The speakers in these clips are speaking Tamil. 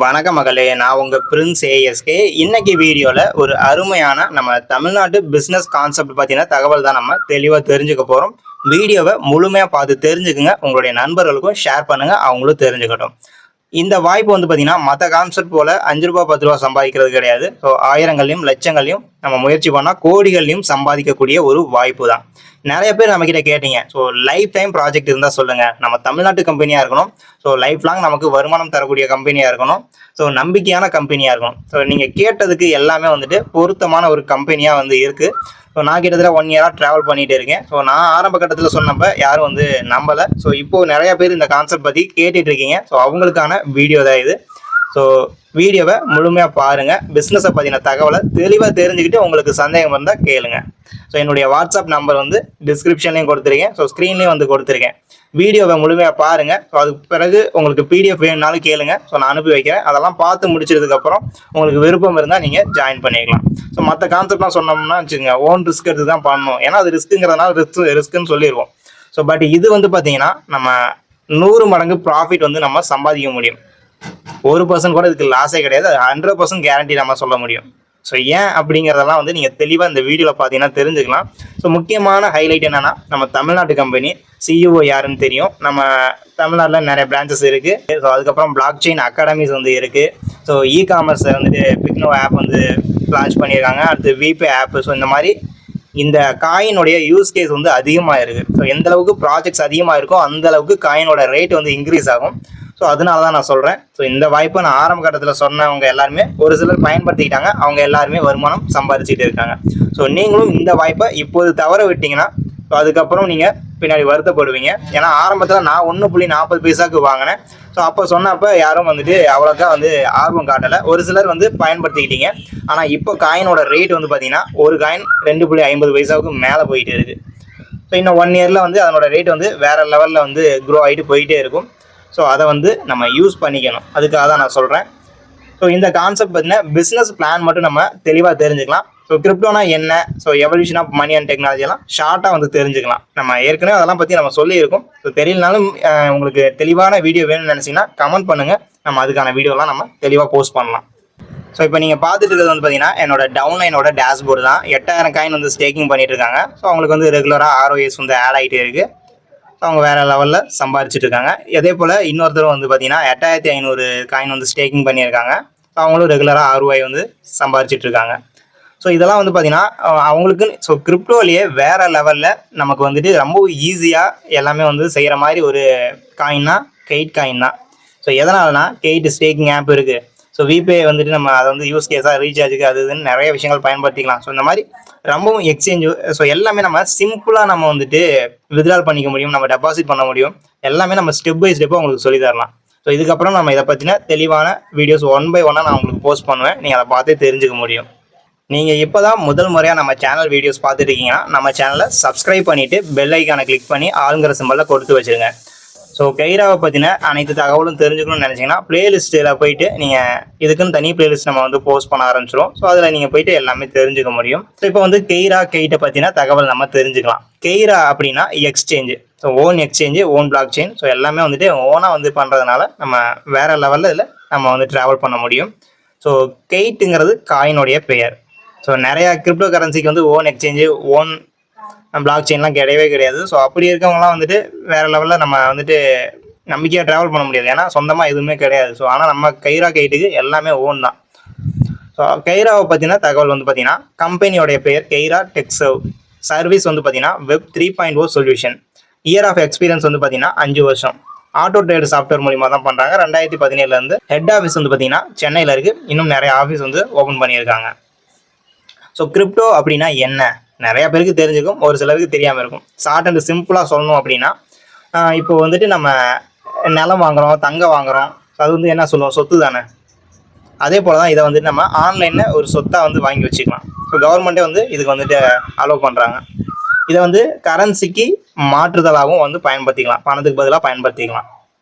வணக்கம் மகளே, நான் உங்கள் பிரின்ஸ் ஏஎஸ்கே. இன்னைக்கு வீடியோவில் ஒரு அருமையான நம்ம தமிழ்நாட்டு பிஸ்னஸ் கான்செப்ட் பற்றின தகவல் தான் நம்ம தெளிவாக தெரிஞ்சுக்க போகிறோம். வீடியோவை முழுமையாக பார்த்து தெரிஞ்சுக்குங்க. உங்களுடைய நண்பர்களுக்கும் ஷேர் பண்ணுங்கள், அவங்களும் தெரிஞ்சுக்கட்டும். இந்த வாய்ப்பு பார்த்தீங்கன்னா மற்ற கான்செப்ட் போல் 5 ரூபா 10 ரூபா சம்பாதிக்கிறது கிடையாது. ஸோ ஆயிரங்களையும் லட்சங்களையும் நம்ம முயற்சி பண்ணால் கோடிகளையும் சம்பாதிக்கக்கூடிய ஒரு வாய்ப்பு தான். நிறைய பேர் நம்மக்கிட்ட கேட்டீங்க, ஸோ லைஃப் டைம் ப்ராஜெக்ட் இருந்தால் சொல்லுங்கள், நம்ம தமிழ்நாட்டு கம்பெனியாக இருக்கணும், ஸோ லைஃப் லாங் நமக்கு வருமானம் தரக்கூடிய கம்பெனியாக இருக்கணும், ஸோ நம்பிக்கையான கம்பெனியாக இருக்கணும். ஸோ நீங்கள் கேட்டதுக்கு எல்லாமே பொருத்தமான ஒரு கம்பெனியாக இருக்குது. ஸோ நான் கிட்டத்தட்ட 1 இயராக ட்ராவல் பண்ணிகிட்டு இருக்கேன். ஸோ நான் ஆரம்ப கட்டத்தில் சொன்னப்போ யாரும் நம்பலை. ஸோ இப்போது நிறையா பேர் இந்த கான்செப்ட் பற்றி கேட்டுட்டு இருக்கீங்க. ஸோ அவங்களுக்கான வீடியோ தான் இது. ஸோ வீடியோவை முழுமையாக பாருங்கள். பிஸ்னஸை பற்றின தகவலை தெளிவாக தெரிஞ்சுக்கிட்டு உங்களுக்கு சந்தேகம் இருந்தால் கேளுங்க. ஸோ என்னுடைய வாட்ஸ்அப் நம்பர் டிஸ்கிரிப்ஷன்லேயும் கொடுத்துருக்கேன், ஸோ ஸ்க்ரீன்லேயும் கொடுத்துருக்கேன். வீடியோவை முழுமையாக பாருங்கள். ஸோ அதுக்கு பிறகு உங்களுக்கு பிடிஎஃப் வேணும்னாலும் கேளுங்க. ஸோ நான் அனுப்பி வைக்கிறேன். அதெல்லாம் பார்த்து முடிச்சதுக்கப்புறம் உங்களுக்கு விருப்பம் இருந்தால் நீங்கள் ஜாயின் பண்ணிக்கலாம். ஸோ மற்ற கான்செப்ட்லாம் சொன்னோம்னா வச்சுக்கோங்க, ஓன் ரிஸ்க் எடுத்து தான் பண்ணணும். ஏன்னா அது ரிஸ்க்குங்கிறதுனால ரிஸ்க்குன்னு சொல்லிடுவோம். ஸோ பட் இது பார்த்தீங்கன்னா நம்ம 100 மடங்கு ப்ராஃபிட் நம்ம சம்பாதிக்க முடியும். 1% கூட இதுக்கு லாஸே கிடையாது. 100% கேரண்டி நம்ம சொல்ல முடியும். ஸோ ஏன் அப்படிங்கிறதெல்லாம் நீங்கள் தெளிவாக இந்த வீடியோவில் பார்த்தீங்கன்னா தெரிஞ்சுக்கலாம். ஸோ முக்கியமான ஹைலைட் என்னென்னா, நம்ம தமிழ்நாட்டு கம்பெனி சிஇஓ யாருன்னு தெரியும். நம்ம தமிழ்நாட்டில் நிறைய பிரான்ச்சஸ் இருக்குது. ஸோ அதுக்கப்புறம் பிளாக் செயின் அகாடமிஸ் இருக்குது. ஸோ இ-காமர்ஸ் பிக்னோ ஆப் லான்ச் பண்ணியிருக்காங்க. அடுத்து விபே ஆப்பு. ஸோ இந்த மாதிரி இந்த காயினுடைய யூஸ் கேஸ் அதிகமாக இருக்குது. ஸோ எந்த அளவுக்கு ப்ராஜெக்ட்ஸ் அதிகமாக இருக்கோ அந்த அளவுக்கு காயினோட ரேட் இன்க்ரீஸ் ஆகும். ஸோ அதனால தான் நான் சொல்கிறேன். ஸோ இந்த வாய்ப்பை நான் ஆரம்ப கட்டத்தில் சொன்னவங்க எல்லாருமே ஒரு சிலர் பயன்படுத்திக்கிட்டாங்க. அவங்க எல்லாருமே வருமானம் சம்பாதிச்சுட்டு இருக்காங்க. ஸோ நீங்களும் இந்த வாய்ப்பை இப்போது தவற விட்டிங்கன்னா ஸோ அதுக்கப்புறம் நீங்கள் பின்னாடி வருத்தப்படுவீங்க. ஏன்னா ஆரம்பத்தில் நான் 1.40 பைசாவுக்கு வாங்கினேன். ஸோ அப்போ சொன்னப்போ யாரும் அவ்வளோக்கா ஆர்வம் காட்டலை. ஒரு சிலர் பயன்படுத்திக்கிட்டீங்க. ஆனால் இப்போ காயினோட ரேட் பார்த்தீங்கன்னா ஒரு காயின் 2.50 பைசாவுக்கு மேலே போயிட்டு இருக்குது. ஸோ இன்னும் 1 இயரில் அதனோட ரேட் வேறு லெவலில் க்ரோ ஆகிட்டு போயிட்டே இருக்கும். ஸோ அதை நம்ம யூஸ் பண்ணிக்கணும். அதுக்காக தான் நான் சொல்கிறேன். ஸோ இந்த கான்செப்ட் பார்த்தீங்கன்னா பிஸ்னஸ் பிளான் மட்டும் நம்ம தெளிவாக தெரிஞ்சுக்கலாம். ஸோ கிரிப்டோனா என்ன, so evolution of money and டெக்னாலஜிலாம் ஷார்ட்டாக தெரிஞ்சுக்கலாம். நம்ம ஏற்கனவே அதெல்லாம் பற்றி நம்ம சொல்லியிருக்கோம். ஸோ தெரியலனாலும் உங்களுக்கு தெளிவான வீடியோ வேணும்னு நினச்சிங்கன்னா கமெண்ட் பண்ணுங்கள். நம்ம அதுக்கான வீடியோலாம் நம்ம தெளிவாக போஸ்ட் பண்ணலாம். ஸோ இப்போ நீங்கள் பார்த்துட்டு இருக்கிறது பார்த்தீங்கன்னா என்னோட டவுன்லைனோட டேஷ்போர்டு தான். 8000 காயின் ஸ்டேக்கிங் பண்ணிட்டு இருக்காங்க. ஸோ அவங்களுக்கு ரெகுலராக ROS ஆட் ஆகிட்டே இருக்குது. அவங்க வேறு லெவலில் சம்பாரிச்சிட்டு இருக்காங்க. அதே போல் இன்னொருத்தர் பார்த்தீங்கன்னா 8500 காயின் ஸ்டேக்கிங் பண்ணியிருக்காங்க. அவங்களும் ரெகுலராக ROI சம்பாரிச்சிட்டு இருக்காங்க. ஸோ இதெல்லாம் பார்த்தீங்கன்னா அவங்களுக்கு ஸோ கிரிப்டோலேயே வேறு லெவலில் நமக்கு ரொம்ப ஈஸியாக எல்லாமே செய்கிற மாதிரி ஒரு காயின்னா கெயிட் காயின் தான். ஸோ எதனாலனா கெயிட் ஸ்டேக்கிங் ஆப் இருக்குது. ஸோ விபே நம்ம அதை யூஸ் கேஸாக ரீசார்ஜுக்கு அது இதுன்னு நிறைய விஷயங்கள் பயன்படுத்திக்கலாம். ஸோ இந்த மாதிரி ரொம்பவும் எக்ஸ்சேஞ்சு ஸோ எல்லாமே நம்ம சிம்பிளாக நம்ம வித்ட்ரால் பண்ணிக்க முடியும், நம்ம டெபாசிட் பண்ண முடியும். எல்லாமே நம்ம ஸ்டெப் பை ஸ்டெப்பாக உங்களுக்கு சொல்லி தரலாம். ஸோ இதுக்கப்புறம் நம்ம இதை பற்றின தெளிவான வீடியோஸ் 1 by 1 நான் உங்களுக்கு போஸ்ட் பண்ணுவேன். நீங்கள் அதை பார்த்தே தெரிஞ்சுக்க முடியும். நீங்கள் இப்போ தான் முதல் முறையாக நம்ம சேனல் வீடியோஸ் பார்த்துட்டு இருக்கீங்கன்னா நம்ம சேனலை சப்ஸ்கிரைப் பண்ணிவிட்டு பெல் ஐக்கானை கிளிக் பண்ணி ஆளுங்கிற சிம்பலில் கொடுத்து வச்சுருங்க. ஸோ கெய்ராவை பற்றின அனைத்து தகவலும் தெரிஞ்சுக்கணும்னு நினச்சிங்கன்னா பிளேலிஸ்ட்டில் போயிட்டு நீங்கள் இதுக்குன்னு தனி பிளேலிஸ்ட் நம்ம போஸ்ட் பண்ண ஆரம்பிச்சிடும். ஸோ அதில் நீங்கள் போயிட்டு எல்லாமே தெரிஞ்சுக்க முடியும். ஸோ இப்போ கெய்ட்டை பற்றின தகவல் நம்ம தெரிஞ்சுக்கலாம். கெய்ரா அப்படின்னா exchange. So own exchange, own block chain. So எல்லாமே ஓனாக பண்ணுறதுனால நம்ம வேறு லெவலில் இதில் நம்ம ட்ராவல் பண்ண முடியும். ஸோ கெய்ட்டுங்கிறது காயினுடைய பெயர். ஸோ நிறையா கிரிப்டோ கரன்சிக்கு ஓன் எக்ஸ்சேஞ்சு, ஓன் பிளாக் செயின்லாம் கிடையவே கிடையாது. ஸோ அப்படி இருக்கவங்களாம் வேறு லெவலில் நம்ம நம்பிக்கையாக ட்ராவல் பண்ண முடியாது. ஏன்னா சொந்தமாக எதுவுமே கிடையாது. ஸோ ஆனால் நம்ம கெய்ட்டுக்கு எல்லாமே ஓன் தான். ஸோ கெய்ராவை பற்றின தகவல் பார்த்தீங்கன்னா கம்பெனியோடைய பெயர் கெய்ரா டெக் சர்வீஸ் பார்த்தீங்கன்னா web 3.0 solution. Year of experience பார்த்தீங்கன்னா 5 வருஷம். ஆட்டோ ட்ரேட் சாஃப்ட்வேர் மூலிமா தான் பண்ணுறாங்க. 2017 ஹெட் ஆஃபீஸ் பார்த்தீங்கன்னா சென்னையில் இருக்குது. இன்னும் நிறைய ஆஃபீஸ் ஓப்பன் பண்ணியிருக்காங்க. ஸோ கிரிப்டோ அப்படின்னா என்ன நிறையா பேருக்கு தெரிஞ்சுக்கும், ஒரு சிலருக்கு தெரியாமல் இருக்கும். ஷார்ட் அண்ட் சிம்பிளாக சொல்லணும் அப்படின்னா இப்போ நம்ம நிலம் வாங்குகிறோம், தங்கம் வாங்குகிறோம். அது என்ன சொல்லுவோம், சொத்து தானே. அதே போல் தான் இதை நம்ம ஆன்லைனில் ஒரு சொத்தாக வாங்கி வச்சுக்கலாம். ஸோ கவர்மெண்ட்டே இதுக்கு அலோவ் பண்ணுறாங்க. இதை கரன்சிக்கு மாற்றுதலாகவும் பயன்படுத்திக்கலாம், பணத்துக்கு பதிலாக பயன்படுத்திக்கலாம்.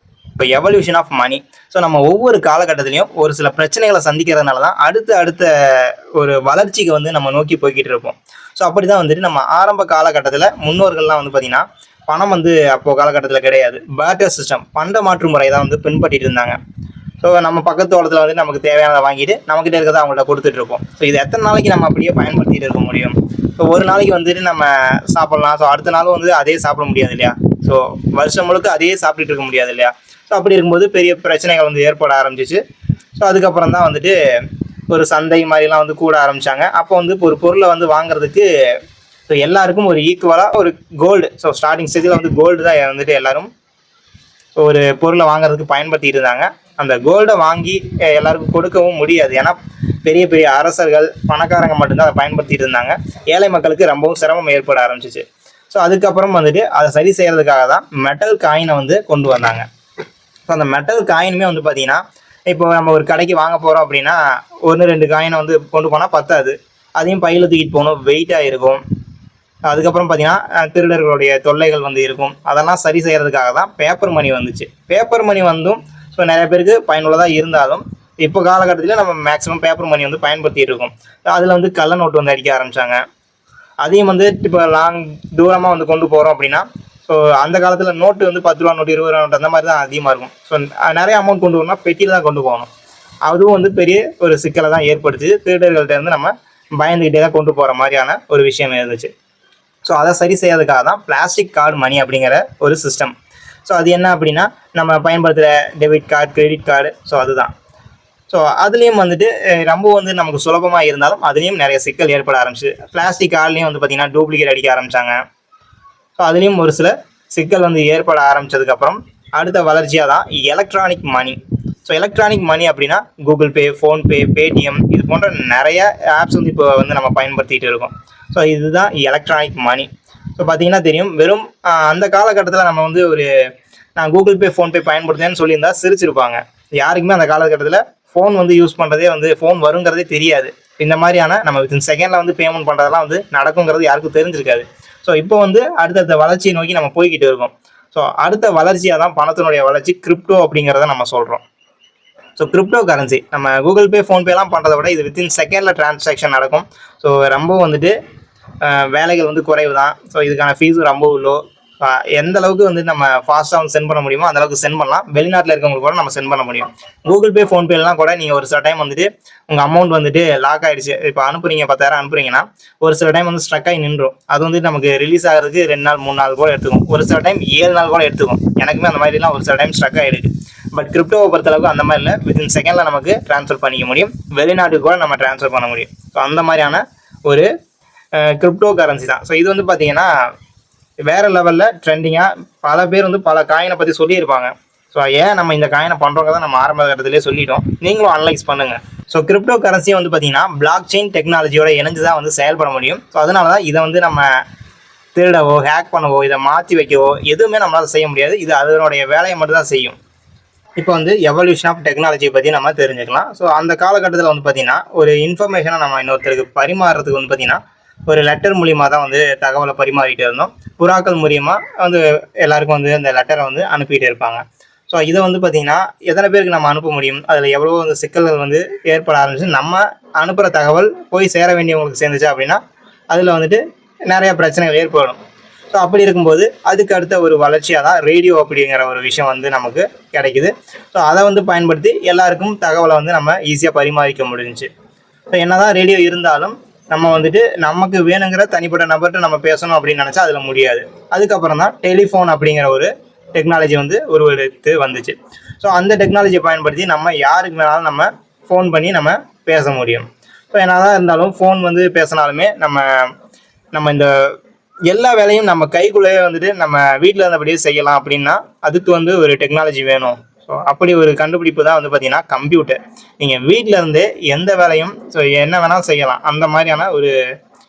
இப்போ எவல்யூஷன் ஆஃப் மணி. ஸோ நம்ம ஒவ்வொரு காலகட்டத்திலையும் ஒரு சில பிரச்சனைகளை சந்திக்கிறதுனால தான் அடுத்த ஒரு வளர்ச்சிக்கு நம்ம நோக்கி போய்கிட்டு இருப்போம். ஸோ அப்படி தான் நம்ம ஆரம்ப காலகட்டத்தில் முன்னோர்கள்லாம் பார்த்திங்கன்னா பணம் அப்போது காலகட்டத்தில் கிடையாது. பேட்டர் சிஸ்டம், பண்ட மாற்று முறை தான் பின்பற்றிட்டு இருந்தாங்க. ஸோ நம்ம பக்கத்து தோட்டத்தில் வந்து நமக்கு தேவையானதை வாங்கிட்டு நம்மக்கிட்ட இருக்கிறத அவங்கள்ட்ட கொடுத்துட்ருப்போம். ஸோ இது எத்தனை நாளைக்கு நம்ம அப்படியே பயன்படுத்திட்டு இருக்க முடியும்? ஸோ ஒரு நாளைக்கு வந்துட்டு நம்ம சாப்பிட்லாம், ஸோ அடுத்த நாளும் வந்து அதே சாப்பிட முடியாது இல்லையா? ஸோ வருஷம் முழுக்க அதே சாப்பிட்டுட்டு இருக்க முடியாது இல்லையா? ஸோ அப்படி இருக்கும்போது பெரிய பிரச்சனைகள் வந்து ஏற்பட ஆரம்பிச்சிச்சு. ஸோ அதுக்கப்புறம் தான் வந்துட்டு ஒரு சந்தை மாதிரிலாம் வந்து கூட ஆரம்பித்தாங்க. அப்போ வந்து ஒரு பொருளை வந்து வாங்குறதுக்கு ஸோ எல்லாருக்கும் ஒரு ஈக்குவலாக ஒரு கோல்டு, ஸோ ஸ்டார்டிங் ஸ்டேஜில் வந்து கோல்டு தான் வந்துட்டு எல்லாரும் ஒரு பொருளை வாங்குறதுக்கு பயன்படுத்திட்டு இருந்தாங்க. அந்த கோல்டை வாங்கி எல்லாருக்கும் கொடுக்கவும் முடியாது. ஏன்னா பெரிய பெரிய அரசர்கள், பணக்காரங்க மட்டும்தான் அதை பயன்படுத்திட்டு இருந்தாங்க. ஏழை மக்களுக்கு ரொம்பவும் சிரமம் ஏற்பட ஆரம்பிச்சிச்சு. ஸோ அதுக்கப்புறம் வந்துட்டு அதை சரி செய்கிறதுக்காக தான் மெட்டல் காயினை வந்து கொண்டு வந்தாங்க. ஸோ அந்த மெட்டல் காயினுமே வந்து பார்த்திங்கன்னா, இப்போ நம்ம ஒரு கடைக்கு வாங்க போகிறோம் அப்படின்னா 1-2 காயினை வந்து கொண்டு போனால் பத்தாது. அதையும் பையில் தூக்கிட்டு போகணும், வெயிட்டாக இருக்கும். அதுக்கப்புறம் பார்த்திங்கன்னா திருடர்களுடைய தொல்லைகள் வந்து இருக்கும். அதெல்லாம் சரி செய்கிறதுக்காக தான் பேப்பர் மணி வந்துச்சு. பேப்பர் மணி வந்தும் ஸோ நிறைய பேருக்கு பயனுள்ளதாக இருந்தாலும் இப்போ காலகட்டத்தில் நம்ம மேக்ஸிமம் பேப்பர் மணி வந்து பயன்படுத்திகிட்டு இருக்கோம். அதில் வந்து கள்ள நோட்டு வந்து அடிக்க ஆரம்பித்தாங்க. அதையும் வந்து இப்போ லாங் தூரமாக வந்து கொண்டு போகிறோம் அப்படின்னா, ஸோ அந்த காலத்தில் நோட்டு வந்து 10 ரூபா நோட்டு, 20 ரூபா நோட்டு அந்த மாதிரி தான் அதிகமாக இருக்கும். ஸோ நிறைய அமௌண்ட் கொண்டு வரணும்னா பெட்டியில் தான் கொண்டு போகணும். அதுவும் வந்து பெரிய ஒரு சிக்கலை தான் ஏற்படுத்தி திருடர்கள்ட்ட இருந்து நம்ம பயந்துக்கிட்டே தான் கொண்டு போகிற மாதிரியான ஒரு விஷயம் இருந்துச்சு. ஸோ அதை சரி செய்யறதுக்காக தான் பிளாஸ்டிக் கார்டு மணி அப்படிங்கிற ஒரு சிஸ்டம். ஸோ அது என்ன அப்படின்னா, நம்ம பயன்படுத்துகிற debit card, credit card, so அதுதான். ஸோ அதுலேயும் வந்துட்டு ரொம்ப வந்து நமக்கு சுலபமாக இருந்தாலும் அதுலேயும் நிறைய சிக்கல் ஏற்பட ஆரம்பிச்சு. பிளாஸ்டிக் கார்ட்லேயும் வந்து பார்த்திங்கன்னா டூப்ளிகேட் அடிக்க ஆரம்பித்தாங்க. ஸோ அதுலேயும் ஒரு சில சிக்கல் வந்து ஏற்பட ஆரம்பித்ததுக்கப்புறம் அடுத்த வளர்ச்சியாக தான் எலக்ட்ரானிக் மணி. ஸோ எலக்ட்ரானிக் மணி அப்படின்னா கூகுள் பே, ஃபோன்பே, பேடிஎம் இது போன்ற நிறைய ஆப்ஸ் வந்து இப்போ வந்து நம்ம பயன்படுத்திகிட்டு இருக்கோம். ஸோ இதுதான் எலக்ட்ரானிக் மணி. ஸோ பார்த்திங்கன்னா தெரியும், வெறும் அந்த காலகட்டத்தில் நம்ம வந்து நான் கூகுள் பே, ஃபோன்பே பயன்படுத்துறேன்னு சொல்லியிருந்தா சிரிச்சிருப்பாங்க. யாருக்குமே அந்த காலகட்டத்தில் ஃபோன் வந்து யூஸ் பண்ணுறதே வந்து ஃபோன் வருங்கிறதே தெரியாது. இந்த மாதிரியான நம்ம வித்தின் செகண்டில் வந்து பேமெண்ட் பண்ணுறதெல்லாம் வந்து நடக்குங்கிறது யாருக்கும் தெரிஞ்சிருக்காது. ஸோ இப்போ வந்து அடுத்தடுத்த வளர்ச்சியை நோக்கி நம்ம போய்கிட்டு இருக்கோம். ஸோ அடுத்த வளர்ச்சியாக தான் பணத்தினுடைய வளர்ச்சி கிரிப்டோ அப்படிங்கிறத நம்ம சொல்கிறோம். ஸோ கிரிப்டோ கரன்சி நம்ம கூகுள் பே, ஃபோன்பேலாம் பண்ணுறத விட இது வித்தின் செகண்டில் டிரான்சாக்ஷன் நடக்கும். ஸோ ரொம்ப வந்துட்டு வேலைகள் வந்து குறைவு தான். ஸோ இதுக்கான ஃபீஸும் ரொம்ப லோ. எந்த அளவுக்கு வந்து நம்ம ஃபாஸ்ட்டாக வந்து சென்ட் பண்ண முடியுமோ அந்தளவுக்கு சென்ட் பண்ணலாம். வெளிநாட்டில் இருக்கவங்களுக்கு கூட நம்ம சென்ட் பண்ண முடியும். கூகுள் பே, ஃபோன்பேலாம் கூட நீங்கள் ஒரு சில டைம் வந்துட்டு உங்கள் அமௌண்ட் வந்துட்டு லாக் ஆகிடுச்சு. இப்போ அனுப்புறீங்க 10,000 அனுப்புறீங்கன்னா ஒரு சில டைம் வந்து ஸ்ட்ரக் ஆகி நின்றும். அது வந்து நமக்கு ரிலீஸ் ஆகிறதுக்கு 2 நாள் 3 நாள் கூட எடுத்துக்கும். ஒரு சில டைம் 7 நாள் கூட எடுத்துக்கும். எனக்குமே அந்த மாதிரிலாம் ஒரு சில டைம் ஸ்ட்ரக் ஆகிடுது. பட் கிரிப்டோவை பொறுத்தளவுக்கு அந்த மாதிரி இல்லை. வித்தின் செகண்டில் நமக்கு ட்ரான்ஸ்ஃபர் பண்ணிக்க முடியும். வெளிநாட்டுக்கு கூட நம்ம ட்ரான்ஸ்ஃபர் பண்ண முடியும். ஸோ அந்த மாதிரியான ஒரு கிரிப்டோ கரன்சி தான். ஸோ இது வந்து பார்த்தீங்கன்னா வேறு லெவலில் ட்ரெண்டிங்காக பல பேர் வந்து பல காயினை பற்றி சொல்லியிருப்பாங்க. ஸோ ஏன் நம்ம இந்த காயினை பண்ணுறவங்க தான் நம்ம ஆரம்ப கட்டத்திலே சொல்லிட்டோம். நீங்களும் அனலைஸ் பண்ணுங்கள். ஸோ கிரிப்டோ கரன்சியை வந்து பார்த்தீங்கன்னா பிளாக் செயின் டெக்னாலஜியோட இணைஞ்சு தான் வந்து செயல்பட முடியும். ஸோ அதனால தான் இதை வந்து நம்ம திருடவோ, ஹேக் பண்ணவோ, இதை மாற்றி வைக்கவோ எதுவுமே நம்மளால் செய்ய முடியாது. இது அதனுடைய வேலையை மட்டும் தான் செய்யும். இப்போ வந்து எவல்யூஷன் ஆஃப் டெக்னாலஜியை பற்றி நம்ம தெரிஞ்சுக்கலாம். ஸோ அந்த காலகட்டத்தில் வந்து பார்த்திங்கன்னா ஒரு இன்ஃபர்மேஷனை நம்ம இன்னொருத்தருக்கு பரிமாறுறதுக்கு வந்து பார்த்திங்கன்னா ஒரு லெட்டர் மூலிமா தான் வந்து தகவலை பரிமாறிட்டு இருந்தோம். புறாக்கள் மூலியமாக வந்து எல்லாருக்கும் வந்து அந்த லெட்டரை வந்து அனுப்பிட்டு இருப்பாங்க. ஸோ இதை வந்து பார்த்திங்கன்னா எத்தனை பேருக்கு நம்ம அனுப்ப முடியும், அதில் எவ்வளோ வந்து சிக்கல்கள் வந்து ஏற்பட ஆரம்பிச்சு. நம்ம அனுப்புகிற தகவல் போய் சேர வேண்டியவங்களுக்கு சேர்ந்துச்சு அப்படின்னா அதில் வந்துட்டு நிறைய பிரச்சனைகள் ஏற்படும். ஸோ அப்படி இருக்கும்போது அதுக்கு அடுத்த ஒரு வளர்ச்சியாக தான் ரேடியோ அப்படிங்கிற ஒரு விஷயம் வந்து நமக்கு கிடைக்குது. ஸோ அதை வந்து பயன்படுத்தி எல்லாருக்கும் தகவலை வந்து நம்ம ஈஸியாக பரிமாறிக்க முடிஞ்சிச்சு. ஸோ என்ன தான் ரேடியோ இருந்தாலும் நம்ம வந்துட்டு நமக்கு வேணுங்கிற தனிப்பட்ட நபர்கிட்ட நம்ம பேசணும் அப்படின்னு நினச்சா அதில் முடியாது. அதுக்கப்புறம் தான் டெலிஃபோன் அப்படிங்கிற ஒரு டெக்னாலஜி வந்து உருவெடுத்து வந்துச்சு. ஸோ அந்த டெக்னாலஜியை பயன்படுத்தி நம்ம யாருக்கு வேணாலும் நம்ம ஃபோன் பண்ணி நம்ம பேச முடியும். ஸோ என்ன தான் இருந்தாலும் ஃபோன் வந்து பேசினாலுமே நம்ம இந்த எல்லா வேலையும் நம்ம கைக்குள்ளேயே வந்துட்டு நம்ம வீட்டில் இருந்தபடியே செய்யலாம் அப்படின்னா அதுக்கு வந்து ஒரு டெக்னாலஜி வேணும். ஸோ அப்படி ஒரு கண்டுபிடிப்பு தான் வந்து பார்த்திங்கன்னா கம்ப்யூட்டர். நீங்கள் வீட்டில் இருந்தே எந்த வேலையும் ஸோ என்ன வேணாலும் செய்யலாம். அந்த மாதிரியான ஒரு